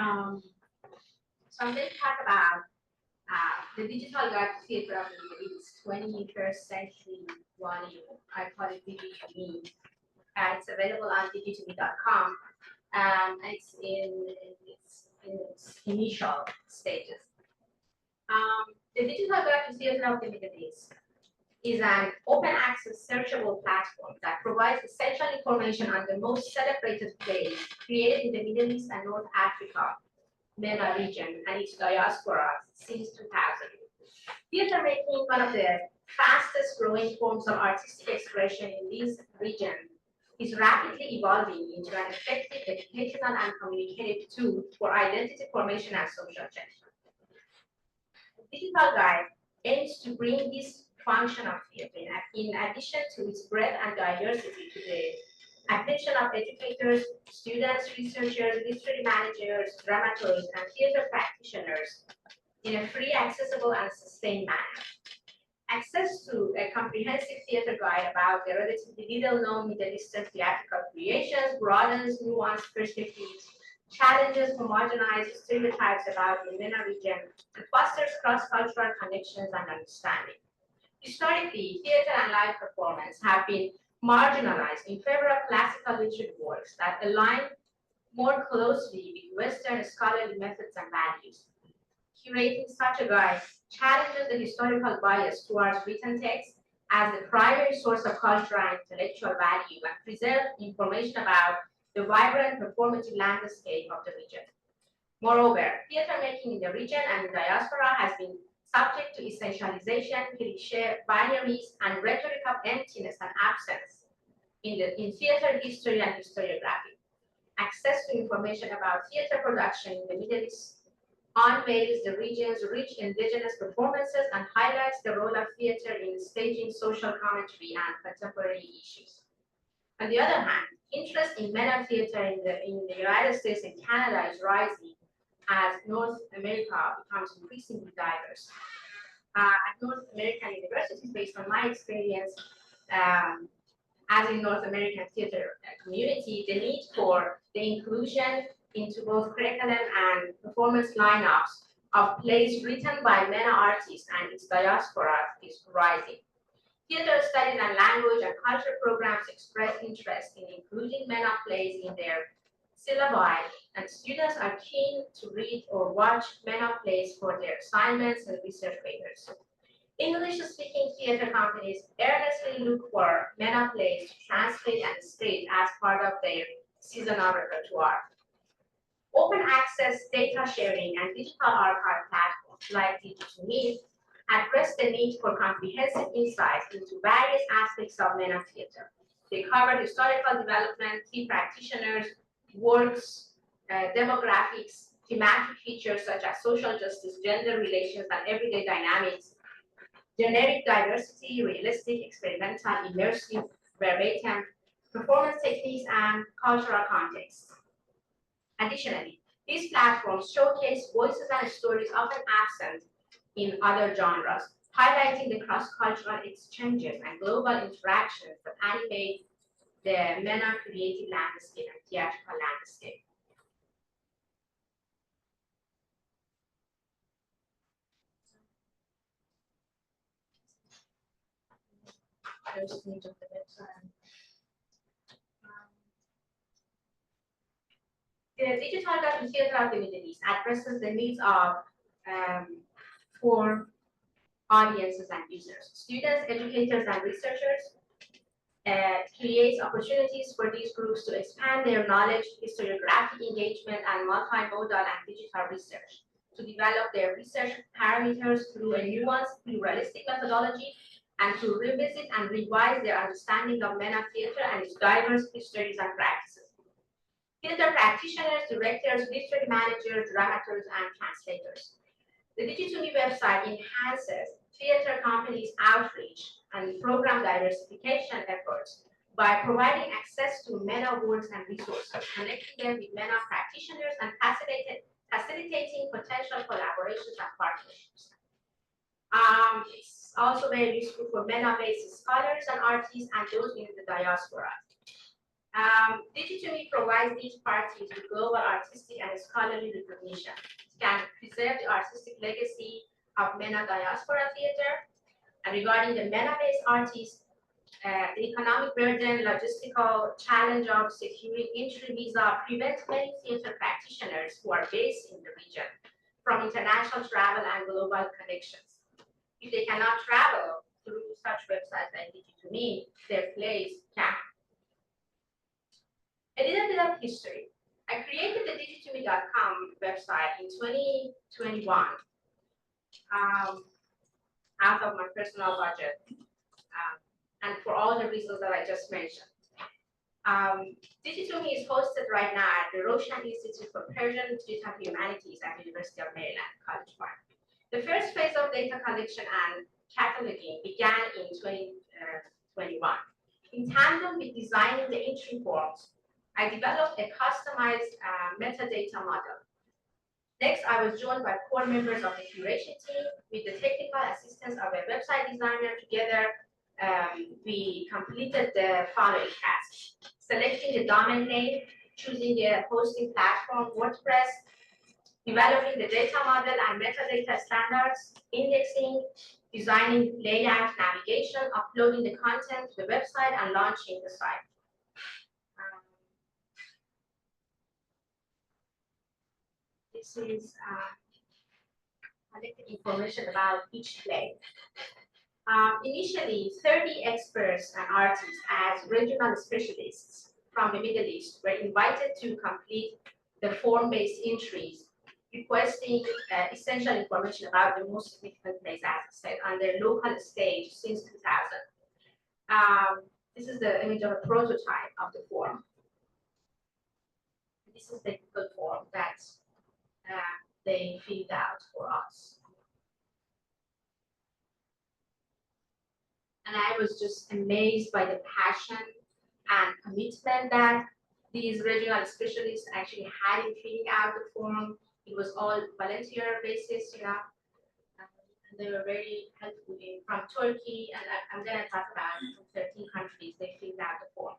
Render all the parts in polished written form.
So I'm going to talk about the Digital Guide to Theater of the Middle East, 21st Century Volume. I call it DG2Me. It's available on dg2me.com. And it's in its initial stages. The Digital Guide to Theater of the Middle East is an open access searchable platform that provides essential information on the most celebrated plays created in the Middle East and North Africa, MENA region, and its diaspora since 2000. Theater making, one of the fastest growing forms of artistic expression in this region, is rapidly evolving into an effective educational and communicative tool for identity formation and social change. The Digital Guide aims to bring this function of theater, in addition to its breadth and diversity, to the attention of educators, students, researchers, literary managers, dramaturgs, and theater practitioners in a free, accessible, and sustained manner. Access to a comprehensive theater guide about the relatively little-known Middle Eastern theatrical creations broadens nuanced perspectives, challenges for marginalized stereotypes about the MENA region, and fosters cross-cultural connections and understanding. Historically, theater and live performance have been marginalized in favor of classical literary works that align more closely with Western scholarly methods and values. Curating such a guide challenges the historical bias towards written text as the primary source of cultural and intellectual value, and preserve information about the vibrant performative landscape of the region. Moreover, theater making in the region and the diaspora has been subject to essentialization, cliché, binaries, and rhetoric of emptiness and absence in theater history and historiography. Access to information about theater production in the Middle East unveils the region's rich indigenous performances and highlights the role of theater in staging social commentary and contemporary issues. On the other hand, interest in MENA theater in the United States and Canada is rising as North America becomes increasingly diverse. At North American universities, based on my experience as in North American theater community, the need for the inclusion into both curriculum and performance lineups of plays written by MENA artists and its diaspora is rising. Theater studies and language and culture programs express interest in including MENA plays in their syllabi, and students are keen to read or watch MENA plays for their assignments and research papers. English-speaking theater companies earnestly look for MENA plays to translate and stage as part of their seasonal repertoire. Open access data sharing and digital archive platforms like DG2Me address the need for comprehensive insights into various aspects of MENA theater. They cover historical development, key practitioners, works, demographics, thematic features such as social justice, gender relations, and everyday dynamics, generic diversity, realistic, experimental, immersive, verbatim, performance techniques, and cultural context. Additionally, these platforms showcase voices and stories often absent in other genres, highlighting the cross-cultural exchanges and global interactions that animate the MENA creative landscape and theatrical landscape. There's the of the website. The Digital Guide to Theater of the Middle East addresses the needs of four audiences and users: students, educators, and researchers. Creates opportunities for these groups to expand their knowledge, historiographic engagement, and multimodal and digital research, to develop their research parameters through a nuanced, pluralistic methodology, and to revisit and revise their understanding of MENA theater and its diverse histories and practices. Theater practitioners, directors, literary managers, dramaturgs, and translators. The DG2Me website enhances theater companies' outreach and program diversification efforts by providing access to MENA works and resources, connecting them with MENA practitioners, and facilitating potential collaborations and partnerships. It's also very useful for MENA-based scholars and artists and those in the diaspora. Digi2Me provides these parties with global artistic and scholarly recognition. It can preserve the artistic legacy of MENA diaspora theater. And regarding the MENA-based artists, the economic burden, logistical challenge of securing entry visa prevents many theater practitioners who are based in the region from international travel and global connections. If they cannot travel through such websites like Digi2Me, their plays can. A little bit of history. I created the digi2me.com website in 2021 out of my personal budget, and for all the reasons that I just mentioned. Digi2Me is hosted right now at the Roshan Institute for Persian Digital Humanities at the University of Maryland, College Park. The first phase of data collection and cataloging began in 2021. In tandem with designing the entry forms, I developed a customized metadata model. Next, I was joined by core members of the curation team with the technical assistance of a website designer. Together, we completed the following tasks: selecting the domain name, choosing a hosting platform, WordPress, developing the data model and metadata standards, indexing, designing layout, navigation, uploading the content to the website, and launching the site. This is collected information about each play. Initially, 30 experts and artists as regional specialists from the Middle East were invited to complete the form-based entries, requesting essential information about the most significant plays, as I said, on their local stage since 2000. This is the image of a prototype of the form. This is the Google form that they filled out for us. And I was just amazed by the passion and commitment that these regional specialists actually had in filling out the form. It was all volunteer basis, you know, and they were very helpful from Turkey, and I'm going to talk about 13 countries they filled out the form.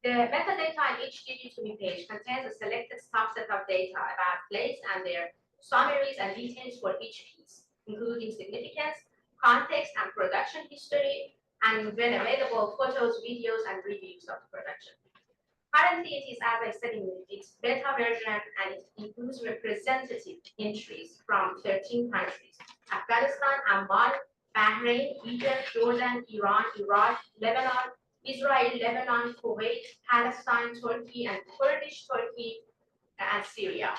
The metadata on each Digi2Me page contains a selected subset of data about plays and their summaries and details for each piece, including significance, context, and production history, and when available, photos, videos, and reviews of the production. Currently, it is, as I said, in its beta version, and it includes representative entries from 13 countries: Afghanistan, Amman, Bahrain, Egypt, Jordan, Iran, Iraq, Lebanon, Israel, Lebanon, Kuwait, Palestine, Turkey, and Kurdish Turkey, and Syria.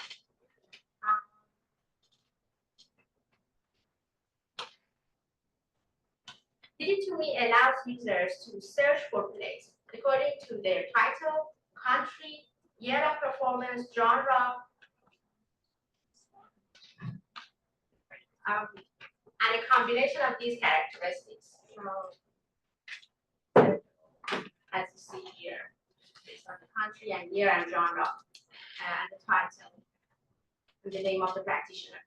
Digi2Me allows users to search for plays according to their title, country, year of performance, genre, and a combination of these characteristics. As you see here, based on the country and year and genre, and the title, and the name of the practitioner.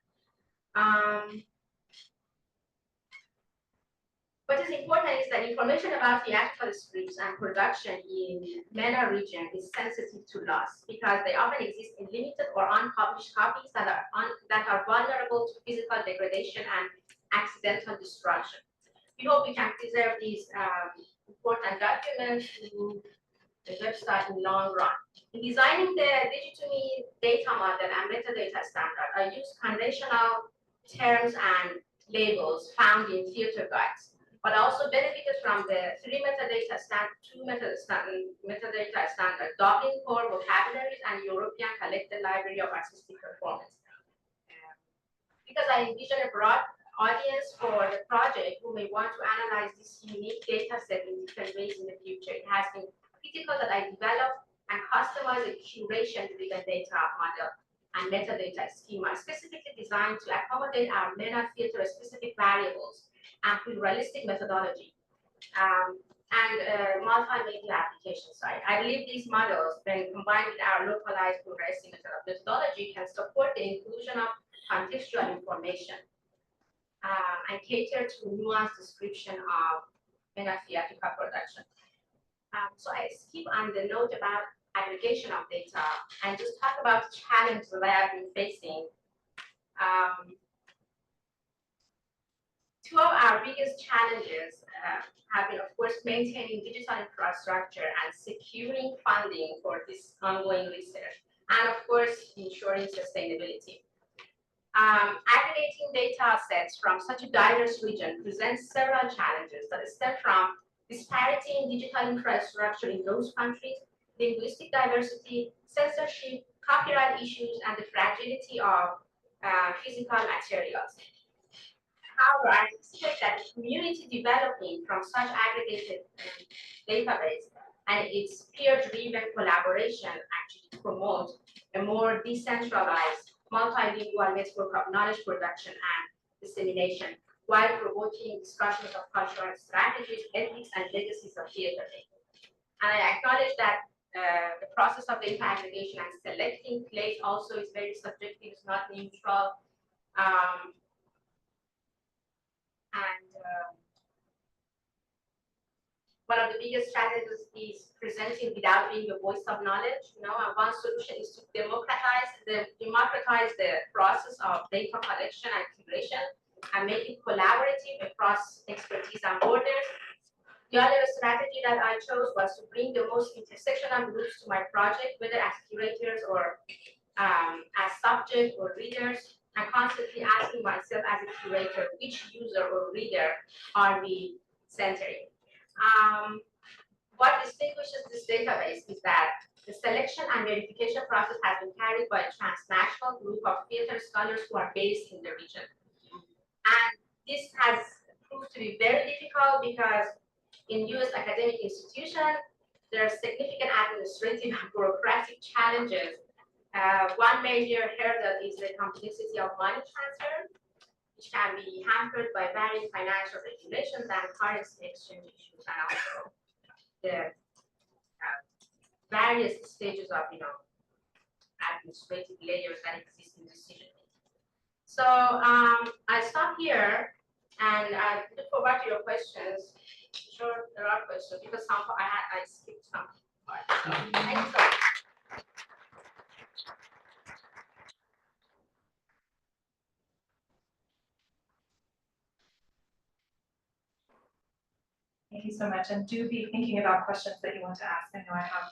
What is important is that information about theatrical scripts and production in MENA region is sensitive to loss because they often exist in limited or unpublished copies that are vulnerable to physical degradation and accidental destruction. We hope we can preserve these important documents through the website in long run. In designing the Digi2Me data model and metadata standard, I used conventional terms and labels found in theater guides, but also benefited from the two metadata standard, Dublin core vocabularies and European collected library of artistic performance. Because I envision a broad audience for the project who may want to analyze this unique data set in different ways in the future, it has been critical that I develop and customize a curation-driven data model and metadata schema specifically designed to accommodate our MENA theater-specific variables and pluralistic methodology and multimedia application side. I believe these models, when combined with our localized pluralistic methodology, can support the inclusion of contextual information and cater to nuanced description of MENA theatrical production. So I skip on the note about aggregation of data and just talk about the challenges that I have been facing. Two of our biggest challenges have been, of course, maintaining digital infrastructure and securing funding for this ongoing research, and of course, ensuring sustainability. Aggregating data sets from such a diverse region presents several challenges that stem from disparity in digital infrastructure in those countries, linguistic diversity, censorship, copyright issues, and the fragility of physical materials. However, I expect that the community developing from such aggregated database and its peer-driven collaboration actually promote a more decentralized, multilingual network of knowledge production and dissemination, while provoking discussions of cultural strategies, ethics, and legacies of theater. And I acknowledge that the process of data aggregation and selecting plays also is very subjective, it's not neutral. One of the biggest challenges is presenting without being the voice of knowledge. And one solution is to democratize the process of data collection and curation and make it collaborative across expertise and borders. The other strategy that I chose was to bring the most intersectional groups to my project, whether as curators or as subject or readers, and constantly asking myself as a curator, which user or reader are we centering? What distinguishes this database is that the selection and verification process has been carried by a transnational group of theater scholars who are based in the region. And this has proved to be very difficult because in US academic institutions, there are significant administrative and bureaucratic challenges. One major hurdle is the complexity of money transfer, which can be hampered by varying financial regulations and currency exchange issues, and also the various stages of administrative layers that exist in decision making. So I stop here, and I look forward to your questions. I'm sure there are questions because I skipped some parts. So thank you so much. Thank you so much, and do be thinking about questions that you want to ask. I know I have